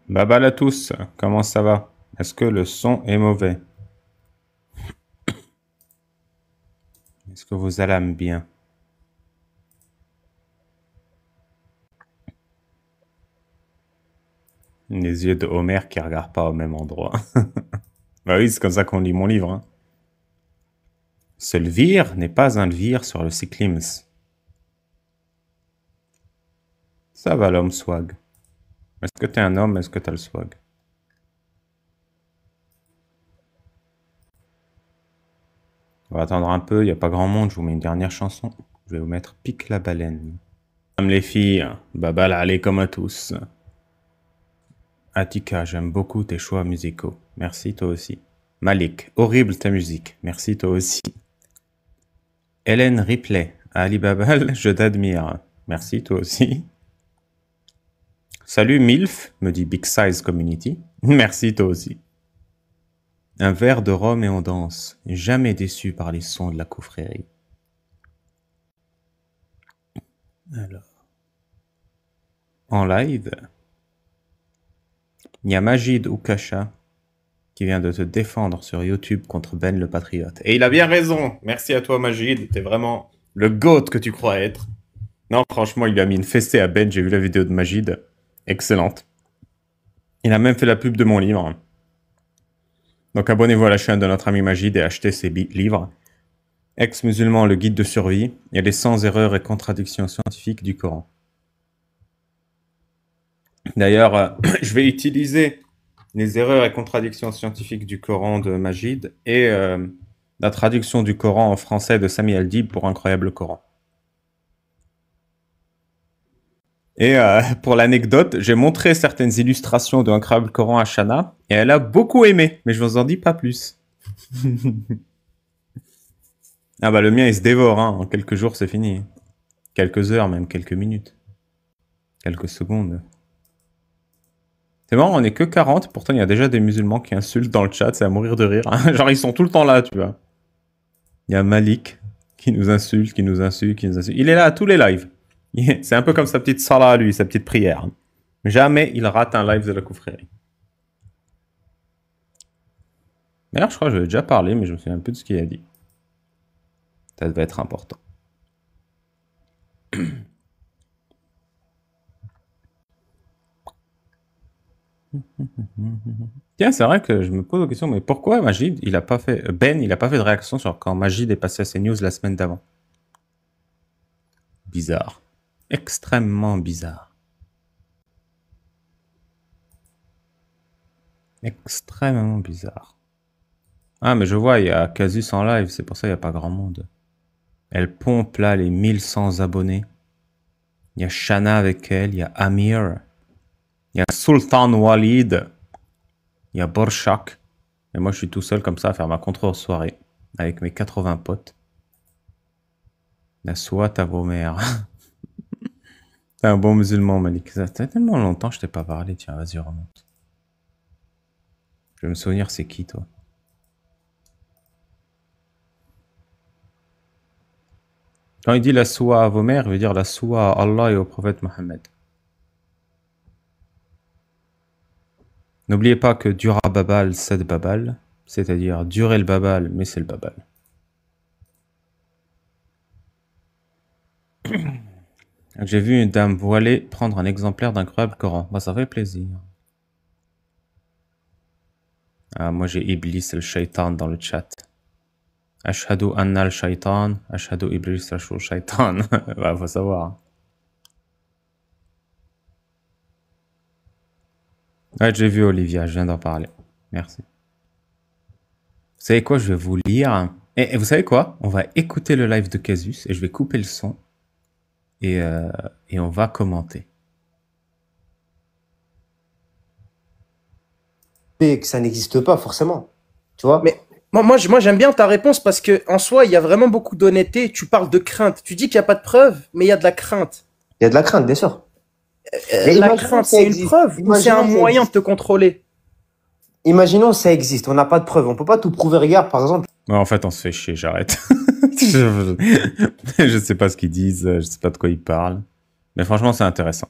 Babal à tous, comment ça va? Est-ce que le son est mauvais? Est-ce que vous allez bien? Les yeux de Homer qui regardent pas au même endroit. Bah oui, c'est comme ça qu'on lit mon livre. Hein. Ce levir n'est pas un levir sur le cyclisme. Ça va l'homme swag. Est-ce que t'es un homme? Est-ce que t'as le swag? On va attendre un peu, il n'y a pas grand monde, je vous mets une dernière chanson. Je vais vous mettre Pique la baleine. Comme les filles, babal alaikum à tous. Atika, j'aime beaucoup tes choix musicaux. Merci toi aussi. Malik, horrible ta musique. Merci toi aussi. Hélène Ripley, Ali Babal, je t'admire. Merci toi aussi. Salut Milf, me dit Big Size Community. Merci toi aussi. Un verre de rhum et on danse. Jamais déçu par les sons de la confrérie. Alors. En live, il y a Majid Oukasha qui vient de te défendre sur YouTube contre Ben le Patriote. Et il a bien raison. Merci à toi Majid, t'es vraiment le GOAT que tu crois être. Non, franchement, il a mis une fessée à Ben, j'ai vu la vidéo de Majid. Excellente. Il a même fait la pub de mon livre. Donc abonnez-vous à la chaîne de notre ami Majid et achetez ses livres. Ex-musulman, le guide de survie et les 100 erreurs et contradictions scientifiques du Coran. D'ailleurs, je vais utiliser les erreurs et contradictions scientifiques du Coran de Majid et la traduction du Coran en français de Sami Al-Dib pour Incroyable Coran. Et pour l'anecdote, j'ai montré certaines illustrations de Incroyable Coran à Shana et elle a beaucoup aimé, mais je vous en dis pas plus. Ah bah le mien il se dévore, hein. En quelques jours c'est fini. Quelques heures, même quelques minutes. Quelques secondes. C'est marrant, on est que 40, pourtant il y a déjà des musulmans qui insultent dans le chat, c'est à mourir de rire. Genre ils sont tout le temps là, tu vois. Il y a Malik qui nous insulte, qui nous insulte, qui nous insulte. Il est là à tous les lives. C'est un peu comme sa petite salah à lui, sa petite prière. Jamais il rate un live de la confrérie. D'ailleurs, je crois que je vais déjà parler, mais je me souviens un peu de ce qu'il a dit. Ça devait être important. Tiens, c'est vrai que je me pose la question, mais pourquoi Majid, il a pas fait... Ben, il a pas fait de réaction sur quand Majid est passé à ses news la semaine d'avant. Bizarre. Extrêmement bizarre. Extrêmement bizarre. Ah, mais je vois, il y a Casus en live, c'est pour ça qu'il n'y a pas grand monde. Elle pompe là les 1100 abonnés. Il y a Shana avec elle, il y a Amir. Il y a Sultan Walid. Il y a Borshak. Et moi, je suis tout seul comme ça à faire ma contre-soirée. Avec mes 80 potes. La soie à vos mères. T'es un bon musulman, Malik. Ça fait tellement longtemps que je t'ai pas parlé. Tiens, vas-y, remonte. Je vais me souvenir, c'est qui, toi? Quand il dit la soie à vos mères, il veut dire la soie à Allah et au prophète Mohammed. N'oubliez pas que Dura Babal, c'est Babal. C'est-à-dire durer le Babal, mais c'est le Babal. J'ai vu une dame voilée prendre un exemplaire d'Incroyable Coran. Bah, ça fait plaisir. Ah, moi j'ai Iblis le shaitan dans le chat. Ashhadu anna al shaitan, ashhadu Iblis al shaitan. Bah, faut savoir. Ouais, j'ai vu Olivia, je viens d'en parler. Merci. Vous savez quoi, je vais vous lire. Et vous savez quoi? On va écouter le live de Casus et je vais couper le son. Et on va commenter. Que ça n'existe pas forcément. Tu vois? Mais moi j'aime bien ta réponse parce que en soi, il y a vraiment beaucoup d'honnêteté. Tu parles de crainte. Tu dis qu'il n'y a pas de preuve, mais il y a de la crainte. Il y a de la crainte, bien sûr. La crainte, c'est une preuve ou c'est un moyen de te contrôler? Imaginons ça existe, on n'a pas de preuve, on peut pas tout prouver. Regarde, par exemple. Ouais, en fait, on se fait chier, j'arrête. Je sais pas ce qu'ils disent, je sais pas de quoi ils parlent. Mais franchement, c'est intéressant.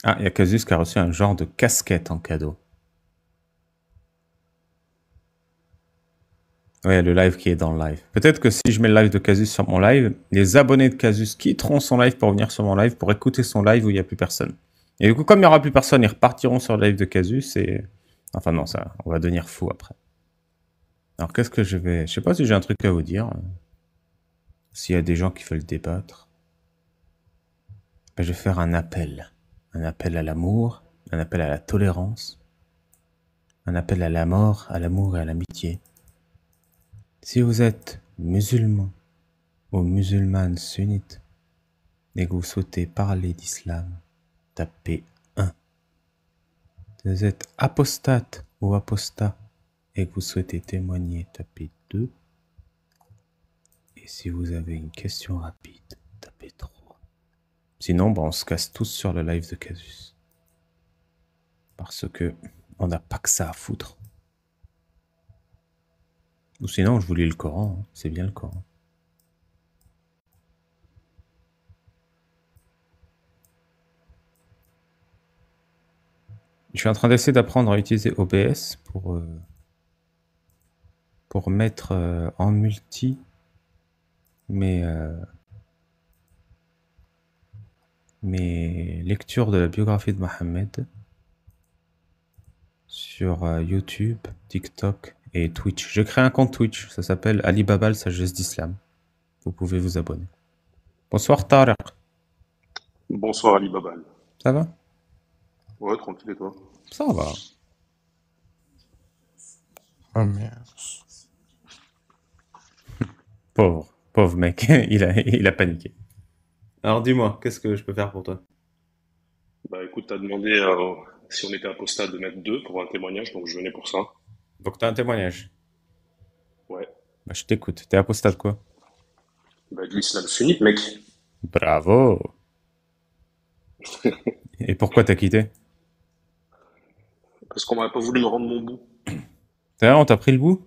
Ah, il y a Casus qui a reçu un genre de casquette en cadeau. Ouais, le live qui est dans le live. Peut-être que si je mets le live de Casus sur mon live, les abonnés de Casus quitteront son live pour venir sur mon live pour écouter son live où il n'y a plus personne. Et du coup, comme il n'y aura plus personne, ils repartiront sur le live de Casus et... Enfin non, ça, on va devenir fou après. Alors qu'est-ce que je vais... Je sais pas si j'ai un truc à vous dire. S'il y a des gens qui veulent débattre. Ben, je vais faire un appel. Un appel à l'amour, un appel à la tolérance, un appel à la mort, à l'amour et à l'amitié. Si vous êtes musulman ou musulmane sunnite et que vous souhaitez parler d'islam, tapez 1. Si vous êtes apostate ou apostat et que vous souhaitez témoigner, tapez 2. Et si vous avez une question rapide, tapez 3. Sinon, on se casse tous sur le live de Casus. Parce que on n'a pas que ça à foutre. Ou sinon, je vous lis le Coran. Hein. C'est bien le Coran. Je suis en train d'essayer d'apprendre à utiliser OBS pour mettre en multi mes lectures de la biographie de Mohammed sur YouTube, TikTok et Twitch. J'ai créé un compte Twitch, ça s'appelle Alibaba, le sagesse d'Islam. Vous pouvez vous abonner. Bonsoir Tariq, Bonsoir Ali Babal. ça va? Ouais, tranquille et toi? Ça va. Oh merde. Pauvre mec, il a paniqué. Alors dis-moi, qu'est-ce que je peux faire pour toi? Bah écoute, t'as demandé si on était apostat de mettre 2 pour un témoignage, donc je venais pour ça. Donc t'as un témoignage. Ouais. Bah, je t'écoute. T'es apostat de quoi? Bah de l'islam sunnite, mec. Bravo. Et pourquoi t'as quitté? Parce qu'on m'avait pas voulu me rendre mon bout. C'est vrai, on t'a pris le bout?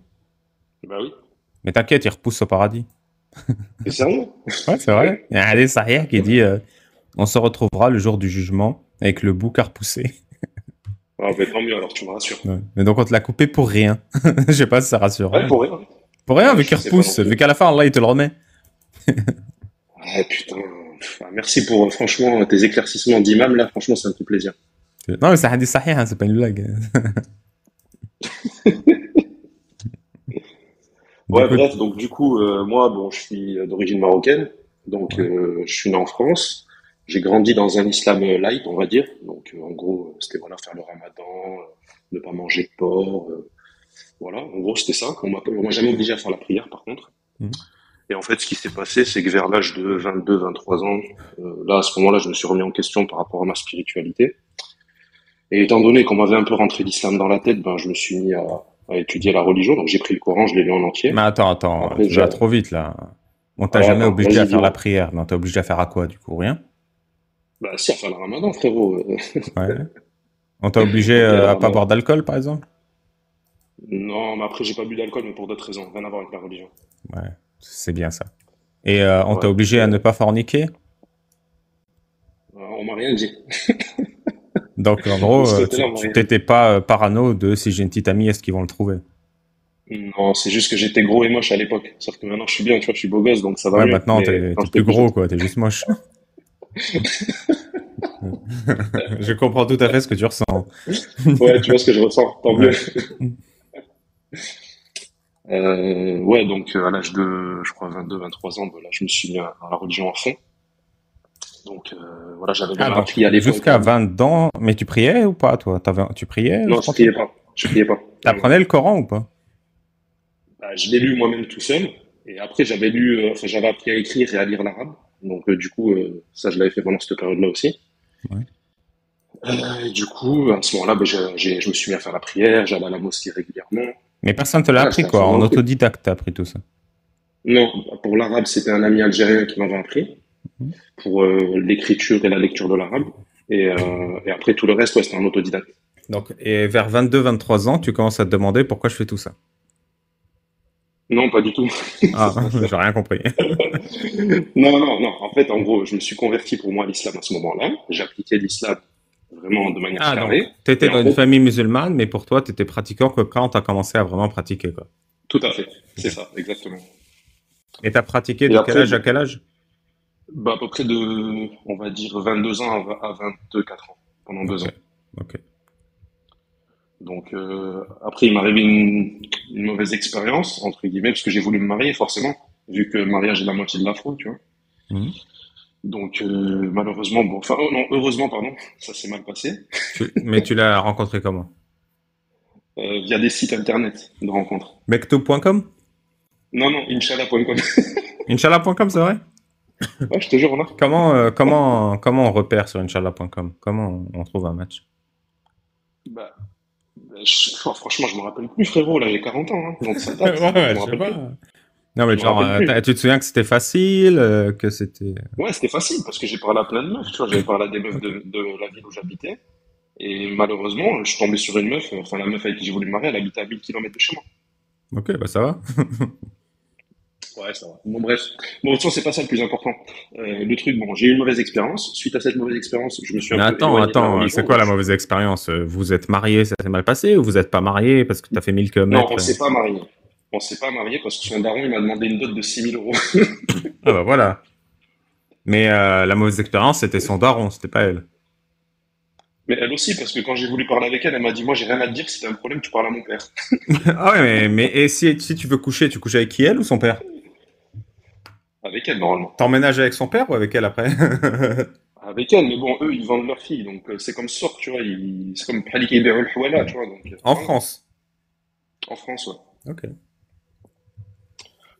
Bah oui. Mais t'inquiète, il repousse au paradis. T'es sérieux? Ouais, c'est vrai. Il y a un hadith sahih qui dit on se retrouvera le jour du jugement avec le bout qu'a repoussé. Ah bah tant mieux alors, tu me rassures. Ouais. Mais donc on te l'a coupé pour rien. Je sais pas si ça rassure. Ouais, pour rien. Pour rien, Ouais, vu je qu'il sais pas repousse, non plus. vu qu'à la fin, Allah, il te le remet. Ouais, putain. Merci pour franchement tes éclaircissements d'imam là, franchement ça me fait plaisir. Non, mais c'est un hadith sahih, hein, c'est pas une blague. Du Ouais, coup, bref, donc du coup, moi, bon, je suis d'origine marocaine, donc ouais. je suis né en France. J'ai grandi dans un islam light, on va dire. Donc, en gros, c'était voilà, faire le ramadan, ne pas manger de porc, voilà. En gros, c'était ça. On m'a jamais obligé à faire la prière, par contre. Mhm. Et en fait, ce qui s'est passé, c'est que vers l'âge de 22, 23 ans, là, à ce moment-là, je me suis remis en question par rapport à ma spiritualité. Et étant donné qu'on m'avait un peu rentré l'islam dans la tête, ben, je me suis mis à étudier la religion. Donc, j'ai pris le Coran, je l'ai lu en entier. Mais attends, Après, tu vas trop vite là. On t'a ouais, jamais attends, obligé à vas-y, faire la dis-moi. prière, mais on t'a obligé à faire à quoi du coup? Rien? Bah, si, à faire le ramadan, frérot. Ouais. On t'a obligé Donc, il y a le à pas boire ramadan. d'alcool par exemple? Non, mais après, j'ai pas bu d'alcool, mais pour d'autres raisons. Rien à voir avec la religion. Ouais, c'est bien ça. Et on t'a Ouais. obligé à ne pas forniquer? On m'a rien dit. Donc en De gros, ce tu côté-là, on m'a tu rien dit. t'étais pas parano de si j'ai une petite amie, est-ce qu'ils vont le trouver? Non, c'est juste que j'étais gros et moche à l'époque. Sauf que maintenant, je suis bien, tu vois, je suis beau gosse, donc ça va Ouais, mieux. maintenant Mais t'es quand t'es j'étais plus plus jeune. gros quoi, t'es juste moche. Je comprends tout à fait ce que tu ressens. Ouais, tu vois ce que je ressens, tant mieux. Ouais. Ouais, donc à l'âge de, je crois, 22, 23 ans, bah, là, je me suis mis à la religion à fond. Donc voilà, j'avais Ah même donc appris à l'époque jusqu'à 20 ans, mais tu priais ou pas toi? Tu priais Non, je tranquille? priais pas. Je priais pas. Non, non. T'apprenais le Coran ou pas? Bah, je l'ai lu moi-même tout seul. Et après, j'avais lu, enfin, j'avais appris à écrire et à lire l'arabe. Donc, du coup, ça, je l'avais fait pendant cette période-là aussi. Ouais. Et du coup, à ce moment-là, ben, je me suis mis à faire la prière, j'allais à la mosquée régulièrement. Mais personne te l'a Voilà, appris j'étais à quoi, fond dans en le truc. autodidacte t'as appris tout ça. Non, pour l'arabe, c'était un ami algérien qui m'avait appris Mhm. pour l'écriture et la lecture de l'arabe. Et après, tout le reste, ouais, c'était un autodidacte. Donc et vers 22-23 ans, tu commences à te demander pourquoi je fais tout ça. Non, pas du tout. Ah, j'ai rien compris. Non, non, non. En fait, en gros, je me suis converti pour moi à l'islam à ce moment-là. J'appliquais l'islam vraiment de manière Ah, donc, carrée. t'étais Et dans en une gros, famille musulmane, mais pour toi, t'étais pratiquant que quand t'as commencé à vraiment pratiquer, quoi. tout à fait, Ok. c'est ça, exactement. Et t'as pratiqué Et de quel après, âge à quel âge? bah, à peu près de, on va dire, 22 ans à 24 ans, pendant Ok, 2 ans. ok. Donc après, il m'est arrivé une mauvaise expérience, entre guillemets, parce que j'ai voulu me marier, forcément, vu que le mariage est la moitié de la foi, tu vois. Mhm. Donc malheureusement, bon, enfin, oh non, heureusement, pardon, ça s'est mal passé, Mais tu l'as rencontré comment? via des sites internet de rencontres. Mektoub.com? Non, non, Inch'Allah.com. Inch'Allah.com, c'est vrai? Ouais, je te jure, là. Comment on repère sur Inch'Allah.com? Comment on trouve un match? Bah, franchement, je me rappelle plus, frérot, là, j'ai 40 ans, hein, donc ça Ouais, date, je ouais, me je sais rappelle plus. pas. Non, mais Je me genre, rappelle plus. tu te souviens que c'était facile, que c'était... Ouais, c'était facile, parce que j'ai parlé à plein de meufs, tu vois, j'avais parlé à des meufs Ok. de la ville où j'habitais, et malheureusement, je suis tombé sur une meuf, enfin, la meuf avec qui j'ai voulu me marier, elle habitait à 1000 kilomètres de chez moi. Ok, bah ça va. Ouais, ça va. Bon, bref. Bon, de toute façon, c'est pas ça le plus important. Le truc, bon, j'ai eu une mauvaise expérience. Suite à cette mauvaise expérience, je me suis un Mais peu éloigné de la attends, c'est religion. quoi Donc la mauvaise expérience? Vous êtes mariés, ça s'est mal passé, ou vous êtes pas mariés parce que t'as fait 1000 non, kilomètres? on s'est pas marié. On s'est pas marié parce que son daron, il m'a demandé une dot de 6 000 euros. Ah bah voilà. Mais la mauvaise expérience, c'était son daron, c'était pas elle. Mais elle aussi, parce que quand j'ai voulu parler avec elle, elle m'a dit, moi, j'ai rien à te dire. Si t'as un problème, tu parles à mon père. Ah ouais, et si tu veux coucher, tu couches avec qui, elle ou son père? Avec elle, normalement. T'emménages avec son père ou avec elle après? Avec elle, mais bon, eux, ils vendent leur fille. Donc, c'est comme sort, tu vois. C'est comme Palik et Beryl Houala, tu vois. Donc, En voilà. France. En France, ouais. Ok.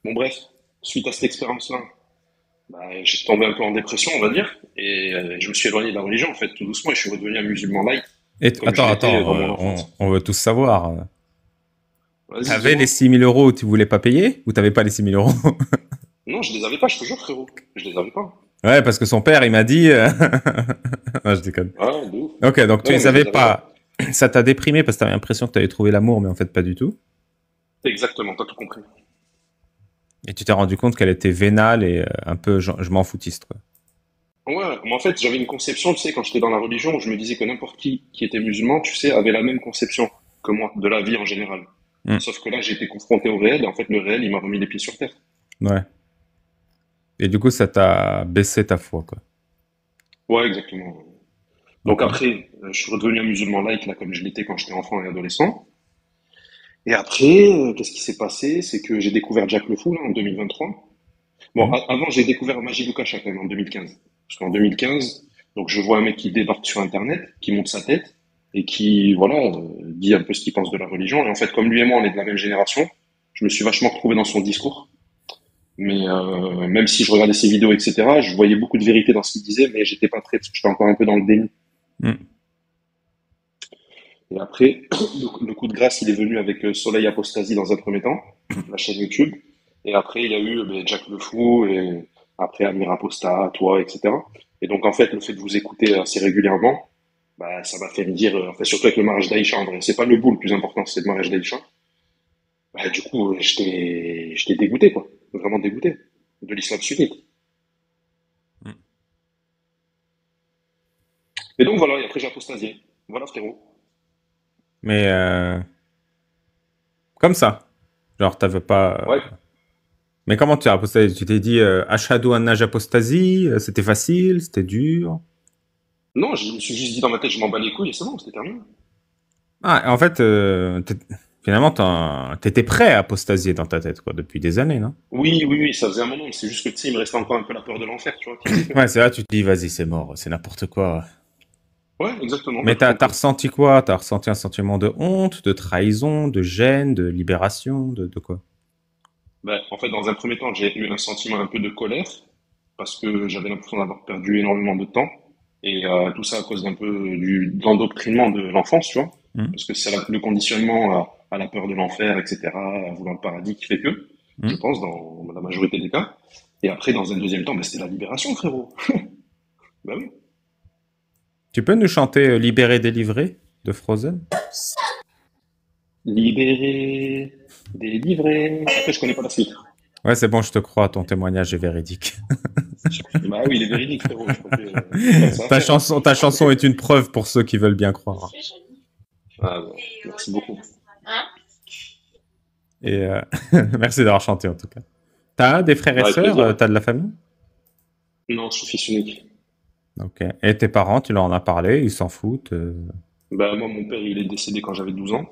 Bon, bref. Suite à cette expérience-là, bah, j'ai tombé un peu en dépression, on va dire, et je me suis éloigné de la religion, en fait, tout doucement, et je suis redevenu un musulman light, comme je l'étais Attends, dans mon enfance. on veut tous savoir. Vas-y, T'avais les dis-moi. 6 000 euros, tu voulais pas payer ou t'avais pas les 6 000 euros? Non, je les avais pas, je te jure, frérot. Je les avais pas. Ouais, parce que son père, il m'a dit... Non, je déconne. Ah, de ouf. Ok, donc tu Non, non, les mais je avais les avais pas. pas. Ça t'a déprimé parce que t'avais l'impression que t'avais trouvé l'amour, mais en fait pas du tout. Exactement, t'as tout compris. Et tu t'es rendu compte qu'elle était vénale et un peu je m'en foutiste, quoi. Ouais, mais en fait, j'avais une conception, tu sais, quand j'étais dans la religion, où je me disais que n'importe qui était musulman, tu sais, avait la même conception que moi, de la vie en général. Hmm. Sauf que là, j'ai été confronté au réel, et en fait, le réel, il m'a remis les pieds sur terre. Ouais. Et du coup, ça t'a baissé ta foi, quoi. Ouais, exactement. Donc Ok. après, je suis redevenu un musulman laïc, là, comme je l'étais quand j'étais enfant et adolescent. Et après, qu'est-ce qui s'est passé? C'est que j'ai découvert Jack le Fou, là, en 2023. Bon, Hmm. avant, j'ai découvert Magie Lucas quand même, en 2015. Parce qu'en 2015, donc je vois un mec qui débarque sur Internet, qui monte sa tête, et qui, voilà, dit un peu ce qu'il pense de la religion. Et en fait, comme lui et moi, on est de la même génération, je me suis vachement retrouvé dans son discours. Mais même si je regardais ses vidéos, etc., je voyais beaucoup de vérité dans ce qu'il disait, mais j'étais pas prêt, parce que j'étais encore un peu dans le déni. Hmm. Et après, le coup de grâce, il est venu avec Soleil Apostasie dans un premier temps, la chaîne YouTube. Et après, il y a eu ben, Jack le Fou, et après Amir Apostat, toi, etc. Et donc, en fait, le fait de vous écouter assez régulièrement, bah, ça m'a fait me dire, enfin, surtout avec le mariage d'Aïcha, en vrai, c'est pas le bout le plus important, c'est le mariage d'Aïcha. Bah, du coup, j'étais dégoûté, quoi. Vraiment dégoûté de l'islam sunnite. Hmm. Et donc, voilà, et après, j'ai apostasié. Voilà, frérot. Mais comme ça. Genre, t'avais pas. Ouais. Mais comment tu as apostasé? Tu t'es dit Ashhadu anna j'apostasie, c'était facile, c'était dur. Non, je me suis juste dit dans ma tête, je m'en bats les couilles et c'est bon, c'était terminé. Ah, en fait, finalement, t'étais prêt à apostasier dans ta tête, quoi, depuis des années, non? Oui, oui, oui, ça faisait un moment, mais c'est juste que, tu sais, il me restait encore un peu la peur de l'enfer, tu vois, qui faisait que. Ouais, c'est là, tu te dis, vas-y, c'est mort, c'est n'importe quoi. Ouais, exactement, t'as Mais tout t'as compris. ressenti quoi? T'as ressenti un sentiment de honte, de trahison, de gêne, de libération, de quoi? Ben, en fait, dans un premier temps, j'ai eu un sentiment un peu de colère, parce que j'avais l'impression d'avoir perdu énormément de temps, et tout ça à cause d'un peu de l'endoctrinement de l'enfance, tu vois, Hmm. parce que c'est le conditionnement à la peur de l'enfer, etc., à vouloir le paradis qui fait que, je Hmm. pense, dans la majorité des cas. Et après, dans un deuxième temps, ben, c'était la libération, frérot. Ben oui. Tu peux nous chanter Libéré, délivré de Frozen? Libéré, délivré. Après, je connais pas la suite. Ouais, c'est bon, je te crois, ton témoignage est véridique. Bah oui, il est véridique, frérot. Je crois que, ça va Ta faire. chanson est une preuve pour ceux qui veulent bien croire. Ah, bah, merci beaucoup. Et merci d'avoir chanté en tout cas. T'as des frères et Avec sœurs, plaisir. t'as de la famille? Non, je suis fils unique. Ok. Et tes parents, tu leur en as parlé, ils s'en foutent. Bah, moi, mon père, il est décédé quand j'avais 12 ans.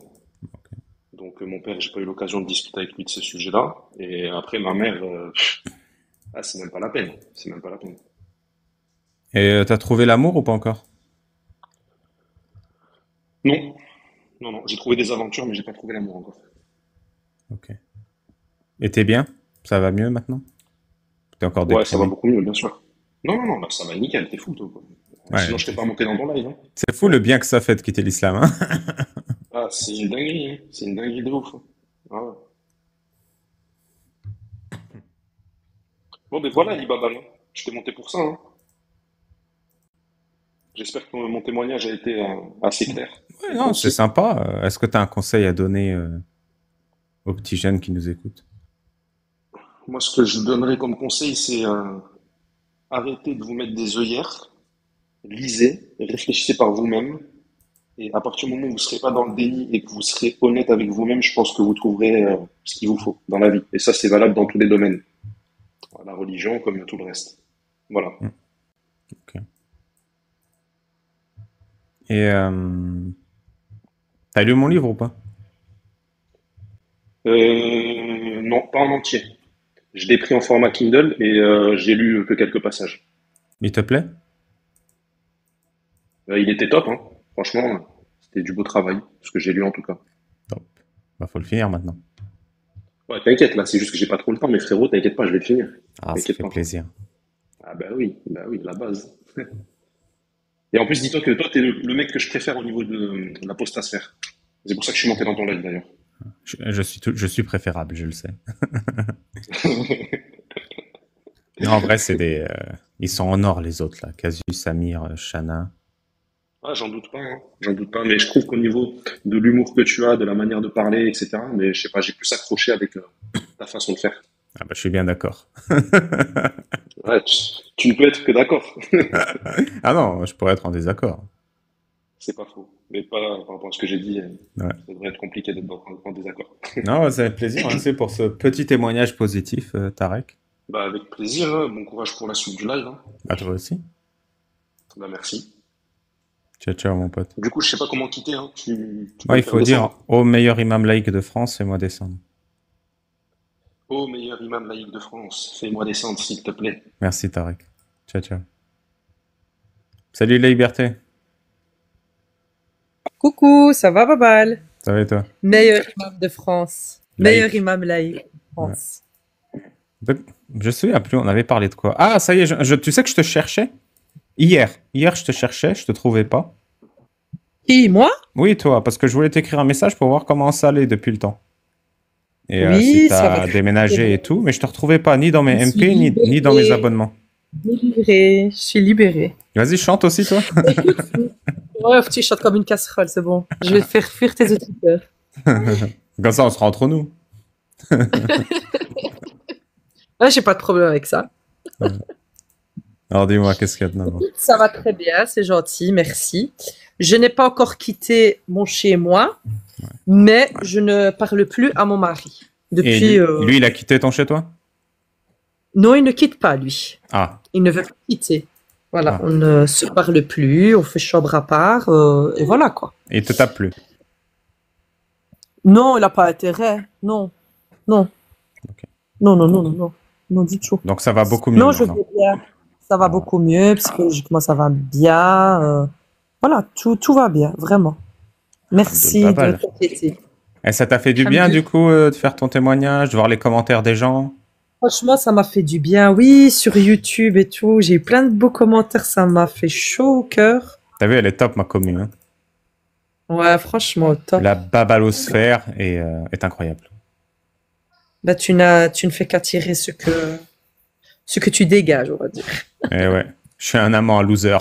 Donc, mon père, j'ai pas eu l'occasion de discuter avec lui de ce sujet-là. Et après, ma mère, ah, c'est même pas la peine. C'est même pas la peine. Et t'as trouvé l'amour ou pas encore? Non, non, non. J'ai trouvé des aventures, mais j'ai pas trouvé l'amour encore. Ok. Et t'es bien? Ça va mieux maintenant? T'es encore Ouais, ça va déprimé? beaucoup mieux, bien sûr. Non, non, non, bah, ça va nickel, t'es fou, toi, quoi. Ouais. Sinon, je t'ai pas monté dans ton live, hein. C'est fou le bien que ça fait de quitter l'islam, hein? Ah, c'est une dinguerie, hein. C'est une dinguerie de ouf, hein. Ah ouais. Bon, ben voilà, Alibaba, hein. Je t'ai monté pour ça, hein. J'espère que mon témoignage a été assez clair Ouais, et non, c'est concis. sympa. Est-ce que t'as un conseil à donner aux petits jeunes qui nous écoutent? Moi, ce que je donnerais comme conseil, c'est arrêtez de vous mettre des œillères, lisez, réfléchissez par vous-même, et à partir du moment où vous ne serez pas dans le déni et que vous serez honnête avec vous-même, je pense que vous trouverez ce qu'il vous faut dans la vie. Et ça, c'est valable dans tous les domaines. La religion comme tout le reste. Voilà. Ok. Et t'as lu mon livre ou pas? Non, pas en entier. Je l'ai pris en format Kindle et j'ai lu que quelques passages. Il te plaît? Il était top, hein. Franchement, c'était du beau travail, ce que j'ai lu en tout cas. Top. Bah, faut le finir maintenant. Ouais, t'inquiète, là, c'est juste que j'ai pas trop le temps, mais frérot, t'inquiète pas, je vais le finir. Ah, ça T'inquiète fait pas. plaisir. Ah bah oui, la base. Et en plus, dis-toi que toi, t'es le mec que je préfère au niveau de la postasphère. C'est pour ça que je suis monté dans ton live d'ailleurs. Je suis préférable, je le sais. Non, en vrai, c'est des. Ils sont en or, les autres, là. Casus, Samir, Shana. Ah, j'en doute pas, hein. J'en doute pas, mais je trouve qu'au niveau de l'humour que tu as, de la manière de parler, etc., mais je sais pas, j'ai plus accroché avec ta façon de faire. Ah, bah, je suis bien d'accord. Ouais, tu ne peux être que d'accord. Ah non, je pourrais être en désaccord. C'est pas faux. Mais pas par rapport à ce que j'ai dit, Ouais. ça devrait être compliqué d'être en désaccord. Non, ça fait plaisir. Merci pour ce petit témoignage positif, Tarek. Bah, avec plaisir, hein. Bon courage pour la suite du live, hein. À toi aussi. Bah, merci. Ciao, ciao, mon pote. Du coup, je sais pas comment quitter, hein. Tu peux Ouais, me il faire faut dire descendre. au meilleur imam laïque de France, fais-moi descendre. Ô meilleur imam laïque de France, fais-moi descendre, s'il te plaît. Merci, Tarek. Ciao, ciao. Salut, la liberté. Coucou, ça va Babal? Ça va et toi? Meilleur imam de France. Laïc. Meilleur imam laïque de France. Je me souviens plus, on avait parlé de quoi? Ah, ça y est, tu sais que je te cherchais? Hier, je te cherchais, je te trouvais pas. Qui, moi? Oui, toi, parce que je voulais t'écrire un message pour voir comment ça allait depuis le temps. Et Oui, si ça va t'as très déménagé bien. et tout, mais je te retrouvais pas ni dans mes Je suis MP, ni dans mes libérée. abonnements. Délivrée, je suis libérée. Vas-y, chante aussi, toi. Ouais, tu chantes comme une casserole, c'est bon. Je vais faire fuir tes auditeurs. Comme ça, on sera entre nous. Ouais, j'ai pas de problème avec ça. Alors dis-moi, qu'est-ce qu'il y a de nouveau? Ça va très bien, c'est gentil, merci. Je n'ai pas encore quitté mon chez-moi, mais je ne parle plus à mon mari. Et Depuis. lui, il a quitté ton chez toi? Non, il ne quitte pas, lui. Ah, Il ne veut pas quitter. Voilà, Ah. on ne se parle plus, on fait chambre à part, et voilà quoi. et il te tape plus. Non, il n'a pas intérêt. Non, non. Ok. Non, non, non, non, non. Non, du tout. Donc ça va beaucoup mieux Non, je maintenant. vais bien. Ça va beaucoup mieux, psychologiquement, ça va bien. Voilà, tout va bien, vraiment. Merci Pas mal. de t'inquiéter. Et ça t'a fait du bien, du coup, de faire ton témoignage, de voir les commentaires des gens? Franchement, ça m'a fait du bien. Oui, sur YouTube et tout, j'ai eu plein de beaux commentaires, ça m'a fait chaud au cœur. T'as vu, elle est top, ma commune. Hein. Ouais, franchement, top. La babalosphère est incroyable. Bah, tu ne fais qu'attirer ce que tu dégages, on va dire. Et ouais, je suis un amant loser.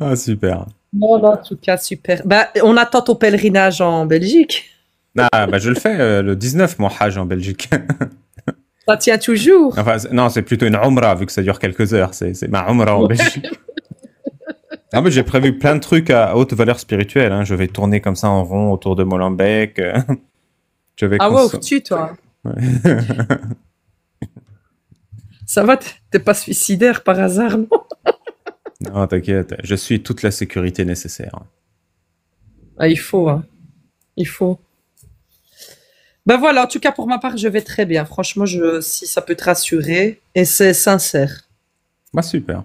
Ah, super. Non, non, en tout cas, super. Bah, on attend ton pèlerinage en Belgique. Ah, bah je le fais le 19, mon Hajj en Belgique. Ça tient toujours. Enfin, non, c'est plutôt une Umrah, vu que ça dure quelques heures. C'est ma Umrah en Belgique. En fait, j'ai prévu plein de trucs à haute valeur spirituelle. Hein. Je vais tourner comme ça en rond autour de Molenbeek. Je vais Ah ouais, tu toi. Ouais. Ça va, t'es pas suicidaire par hasard, non? Non, t'inquiète, je suis toute la sécurité nécessaire. Ah, il faut, hein. Il faut. Ben voilà, en tout cas, pour ma part, je vais très bien. Franchement, si ça peut te rassurer, et c'est sincère. Bah super.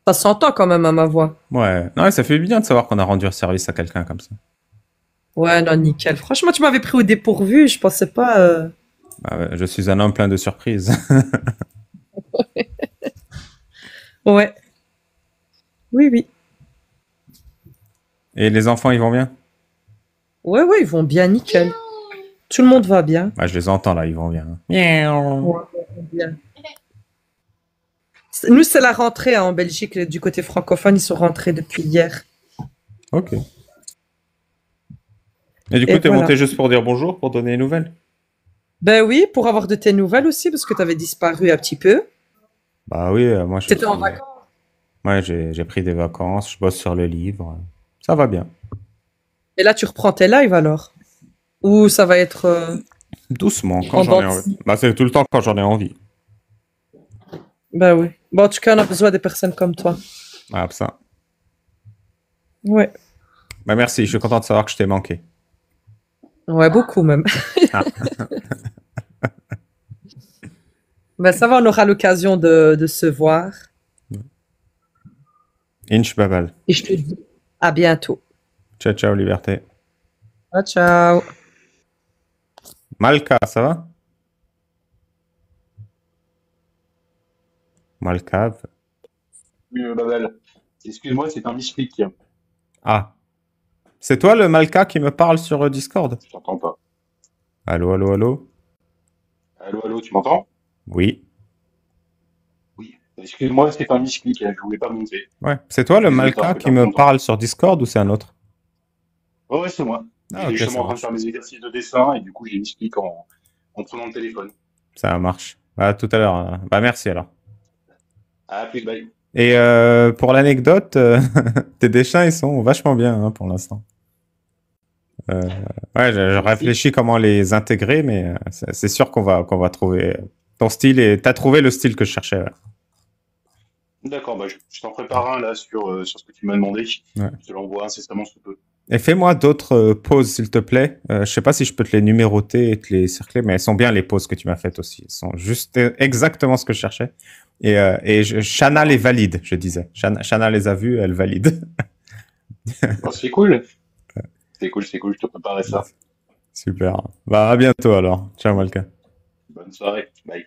Ça s'entend quand même à ma voix. Ouais, non, ça fait bien de savoir qu'on a rendu service à quelqu'un comme ça. Ouais, non, nickel. Franchement, tu m'avais pris au dépourvu, je pensais pas... Bah ouais, je suis un homme plein de surprises. Ouais. Oui, oui. Et les enfants, ils vont bien? Ouais, ouais, ils vont bien, nickel. Tout le monde va bien. Bah, je les entends là, ils vont bien. Miaou. Ouais, ils vont bien. Nous, c'est la rentrée hein, en Belgique, du côté francophone, ils sont rentrés depuis hier. Ok. Et du coup, Et t'es voilà. monté juste pour dire bonjour, pour donner des nouvelles? Ben oui, pour avoir de tes nouvelles aussi, parce que tu avais disparu un petit peu. Bah oui, moi je T'étais en suis- vacances. Ouais, j'ai pris des vacances, je bosse sur le livre. Ça va bien. Et là, tu reprends tes lives alors? Ou ça va être... Doucement, quand En j'en ai dents de envie. Bah, c'est tout le temps quand j'en ai envie. Ben oui. Bon, en tout cas, on a besoin des personnes comme toi. Ah, ça. Ouais. Bah, merci, je suis content de savoir que je t'ai manqué. Ouais, beaucoup même. Ah. Ben ça va, on aura l'occasion de se voir. Inch Babal. Et je te dis à bientôt. Ciao, ciao, liberté. Ciao, ciao. Malka, ça va? Malkav. Oui, Babel. Excuse-moi, c'est un misclick. Ah. C'est toi le Malka qui me parle sur Discord? Je t'entends pas. Allô, allô, allô? Allô, allô, tu m'entends? Oui. Oui. Excuse-moi, c'est un misclick, je voulais pas monter. Ouais. C'est toi le Désolé, Malka t'as qui me longtemps. parle sur Discord ou c'est un autre? Oh, ouais, c'est moi. Ah, J'étais ok, justement ça en train de marche. faire mes exercices de dessin et du coup, j'ai misclick en prenant le téléphone. Ça marche. À tout à l'heure. Bah, merci alors. À plus, bye. Et pour l'anecdote, tes dessins, ils sont vachement bien hein, pour l'instant. Ouais, je réfléchis comment les intégrer, mais c'est sûr qu'on va trouver ton style et t'as trouvé le style que je cherchais. Ouais. D'accord, bah, je t'en prépare un là sur ce que tu m'as demandé. Ouais. Je te l'envoie incessamment sous peu. Et fais-moi d'autres pauses, s'il te plaît. Je sais pas si je peux te les numéroter et te les cercler, mais elles sont bien les pauses que tu m'as faites aussi. Elles sont juste exactement ce que je cherchais. Et Shana les valide, je disais. Shana les a vues, elle valide. Oh, c'est cool. C'est cool, je te préparais ça. Super. Bah, à bientôt alors. Ciao, Malka. Bonne soirée. Bye.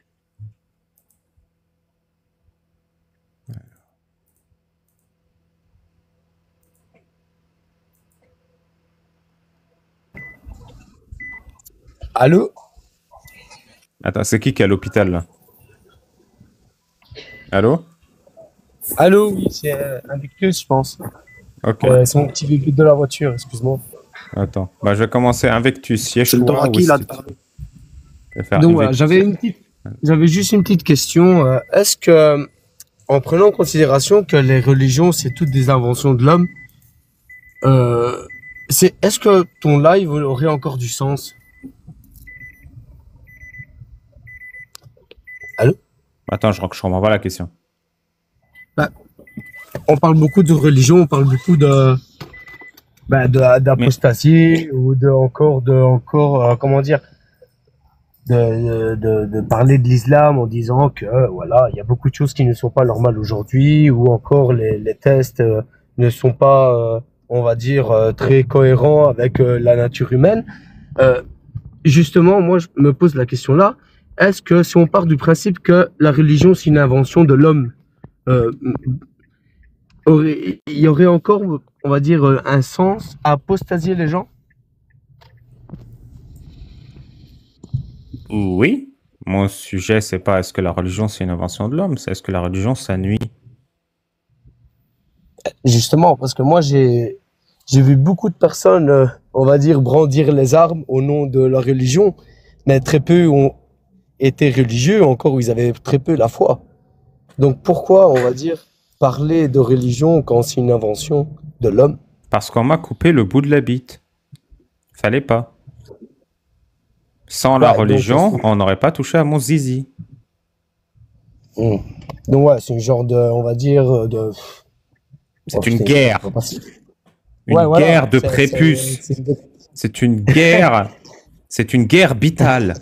Allô? Attends, c'est qui est à l'hôpital là? Allô? Allô, oui, c'est Invictus, je pense. Ok. C'est mon petit véhicule de la voiture, excuse-moi. Attends. Bah, je vais commencer Invictus. C'est le temps à qui, là, de Yeshua parler? Je vais faire Donc voilà, Invictus. j'avais juste une petite question. Est-ce que, en prenant en considération que les religions, c'est toutes des inventions de l'homme, est-ce que ton live aurait encore du sens? Attends, je comprends pas la question. On parle beaucoup de religion, on parle beaucoup d'apostasie ou comment dire, de parler de l'islam en disant que voilà, il y a beaucoup de choses qui ne sont pas normales aujourd'hui, ou encore les tests ne sont pas, on va dire, très cohérents avec la nature humaine. Justement, moi, je me pose la question là. Est-ce que si on part du principe que la religion, c'est une invention de l'homme, il y aurait encore, on va dire, un sens à apostasier les gens? Oui. Mon sujet, c'est pas est-ce que la religion c'est une invention de l'homme, c'est est-ce que la religion ça nuit. Justement, parce que moi, j'ai vu beaucoup de personnes on va dire, brandir les armes au nom de la religion, mais très peu ont été religieux, encore où ils avaient très peu la foi. Donc pourquoi, on va dire, parler de religion quand c'est une invention de l'homme? Parce qu'on m'a coupé le bout de la bite. Fallait pas. Sans la Ouais, donc, religion, on n'aurait pas touché à mon zizi. hmm. Donc ouais, c'est une genre de, on va dire, de... C'est une guerre. Une Ouais, voilà, guerre de prépuce. C'est une guerre. C'est une guerre bitale.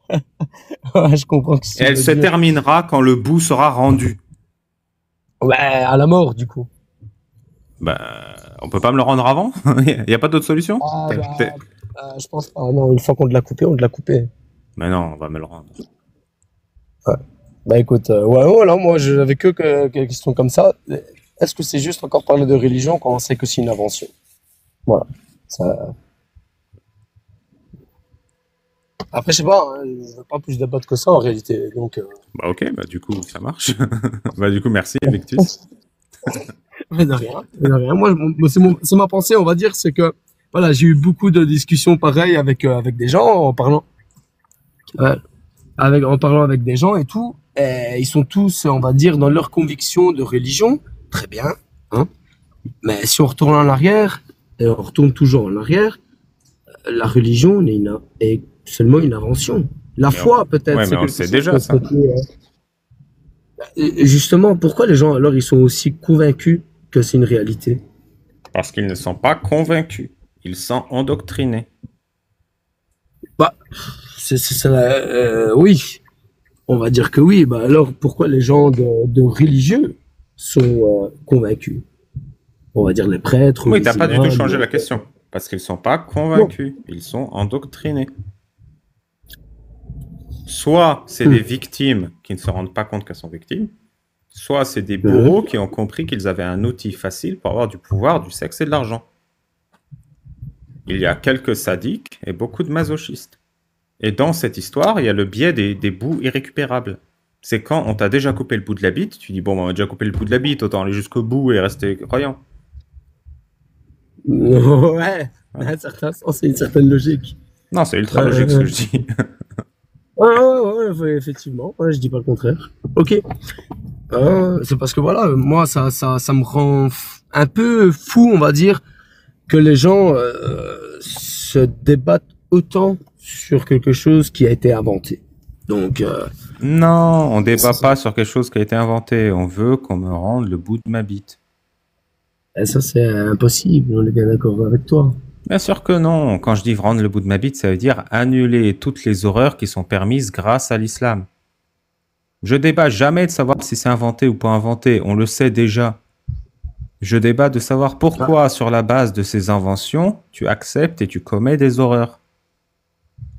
Ouais, je comprends que Et elle se terminera quand le bout sera rendu. Ouais, à la mort, du coup. Ben, on peut pas me le rendre avant? Il n'y a pas d'autre solution? Ah, je pense pas. Non, une fois qu'on te l'a coupé, on te l'a coupé. Mais non, on va me le rendre. Bah écoute, ouais, voilà, moi j'avais que des questions comme ça. Est-ce que c'est juste encore parler de religion quand on sait que c'est une invention? Voilà. Ça... Après, je sais pas, hein, je veux pas plus débattre que ça en réalité. Donc, Bah ok, bah du coup, ça marche. Bah du coup, merci, Victus. mais de rien, mais de rien. Moi, c'est ma pensée, on va dire, c'est que voilà, j'ai eu beaucoup de discussions pareilles avec des gens en parlant avec des gens et tout. Et ils sont tous, on va dire, dans leur conviction de religion. Très bien, hein. Mais si on retourne en arrière, et on retourne toujours en arrière, la religion est seulement une invention. La foi, peut-être. Ouais, c'est mais on le quelque sait chose déjà, qu'on ça. peut, Et justement, pourquoi les gens, alors, ils sont aussi convaincus que c'est une réalité? Parce qu'ils ne sont pas convaincus. Ils sont endoctrinés. Bah, oui, on va dire que oui. Bah, alors, pourquoi les gens de religieux sont convaincus? On va dire les prêtres. Oui, les t'as pas du tout imams, changé la question. Parce qu'ils sont pas convaincus. Ils sont endoctrinés. Soit c'est des victimes qui ne se rendent pas compte qu'elles sont victimes, soit c'est des bourreaux qui ont compris qu'ils avaient un outil facile pour avoir du pouvoir, du sexe et de l'argent. Il y a quelques sadiques et beaucoup de masochistes. Et dans cette histoire, il y a le biais des bouts irrécupérables. C'est quand on t'a déjà coupé le bout de la bite, tu dis bon, on m'a déjà coupé le bout de la bite, autant aller jusqu'au bout et rester croyant. Ouais, à un certain sens, c'est une certaine logique. Non, c'est ultra logique ce que je dis. Ouais, effectivement, ouais, je dis pas le contraire. Ok. C'est parce que voilà, moi, ça me rend un peu fou, on va dire, que les gens se débattent autant sur quelque chose qui a été inventé. Donc, Non, on débat pas sur quelque chose qui a été inventé. On veut qu'on me rende le bout de ma bite. ça, c'est impossible, on est bien d'accord avec toi. Bien sûr que non. Quand je dis rendre le bout de ma bite, ça veut dire annuler toutes les horreurs qui sont permises grâce à l'islam. Je débat jamais de savoir si c'est inventé ou pas inventé. On le sait déjà. Je débat de savoir pourquoi, sur la base de ces inventions, tu acceptes et tu commets des horreurs.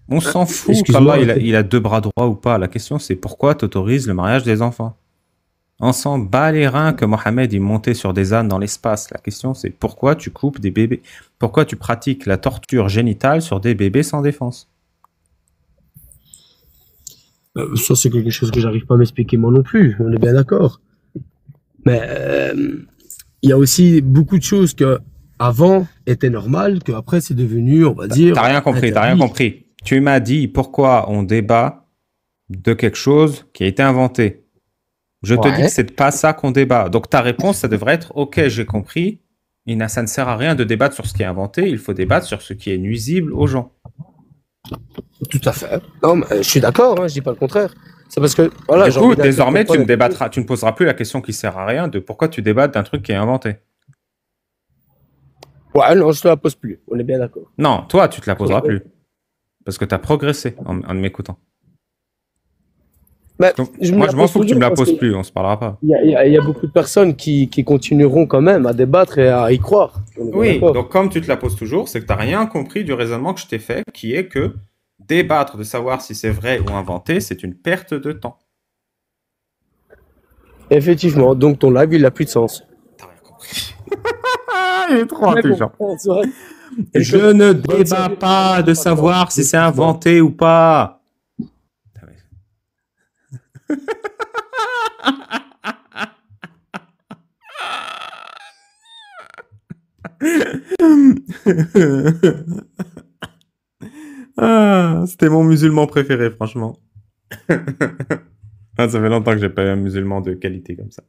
On s'en fout qu'Allah il a deux bras droits ou pas. La question c'est pourquoi tu autorises le mariage des enfants. On s'en bat les reins que Mohamed est monté sur des ânes dans l'espace. La question c'est pourquoi tu coupes des bébés. Pourquoi tu pratiques la torture génitale sur des bébés sans défense. Ça, c'est quelque chose que j'arrive pas à m'expliquer moi non plus, on est bien d'accord. Mais il y a aussi beaucoup de choses que avant étaient normales, que après c'est devenu, on va dire. T'as rien compris. Tu m'as dit pourquoi on débat de quelque chose qui a été inventé. Je te dis que c'est pas ça qu'on débat. Donc ta réponse, ça devrait être ok, j'ai compris. Ça ne sert à rien de débattre sur ce qui est inventé. Il faut débattre sur ce qui est nuisible aux gens. Tout à fait. Non, mais je suis d'accord. Je dis pas le contraire. C'est parce que voilà. Du coup, désormais, tu ne poseras plus la question qui sert à rien de pourquoi tu débattes d'un truc qui est inventé. Ouais, non, je te la pose plus. On est bien d'accord. Non, toi, tu te la poseras plus. Parce que tu as progressé en m'écoutant. Moi, je m'en fous que tu me la poses plus, on se parlera pas. Il y a beaucoup de personnes qui continueront quand même à débattre et à y croire. Oui, donc comme tu te la poses toujours, c'est que tu n'as rien compris du raisonnement que je t'ai fait, qui est que débattre de savoir si c'est vrai ou inventé, c'est une perte de temps. Effectivement, donc ton live, il n'a plus de sens. T'as rien compris. Il est trop intelligent. Je ne débat pas de savoir si c'est inventé ou pas. Ah, c'était mon musulman préféré, franchement. Ah, ça fait longtemps que j'ai pas eu un musulman de qualité comme ça.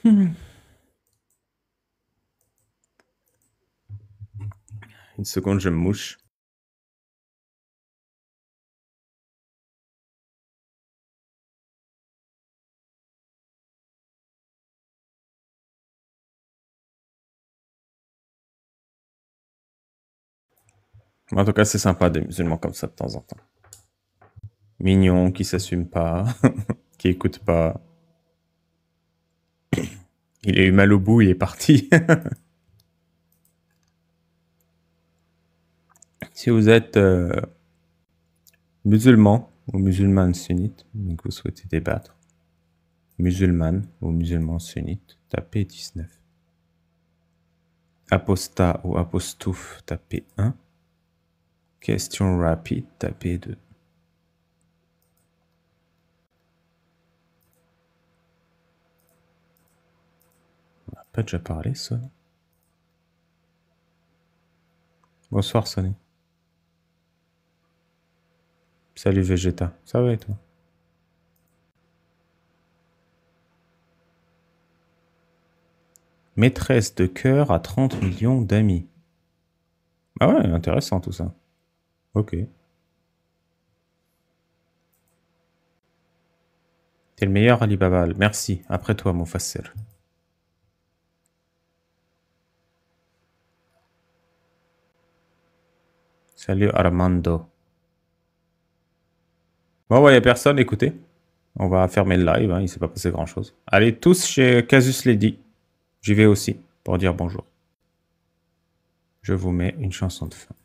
Une seconde, je me mouche. En tout cas, c'est sympa des musulmans comme ça de temps en temps. Mignon, qui s'assume pas, qui écoute pas. Il a eu mal au bout, il est parti. Si vous êtes musulman ou musulmane sunnite, et que vous souhaitez débattre, musulmane ou musulman sunnite, tapez 19. Apostat ou apostouf, tapez 1. Question rapide, tapez 2. On n'a pas déjà parlé, Sonny. Bonsoir, Sonny. Salut, Vegeta. Ça va et toi? Maîtresse de cœur à 30 millions d'amis. Ah ouais, intéressant tout ça. Ok. T'es le meilleur, Ali Babal. Merci. Après toi, mon Moufasser. Salut, Armando. Bon, ouais, y a personne, écoutez. On va fermer le live, hein, il s'est pas passé grand-chose. Allez tous chez Casus Lady. J'y vais aussi, pour dire bonjour. Je vous mets une chanson de fin.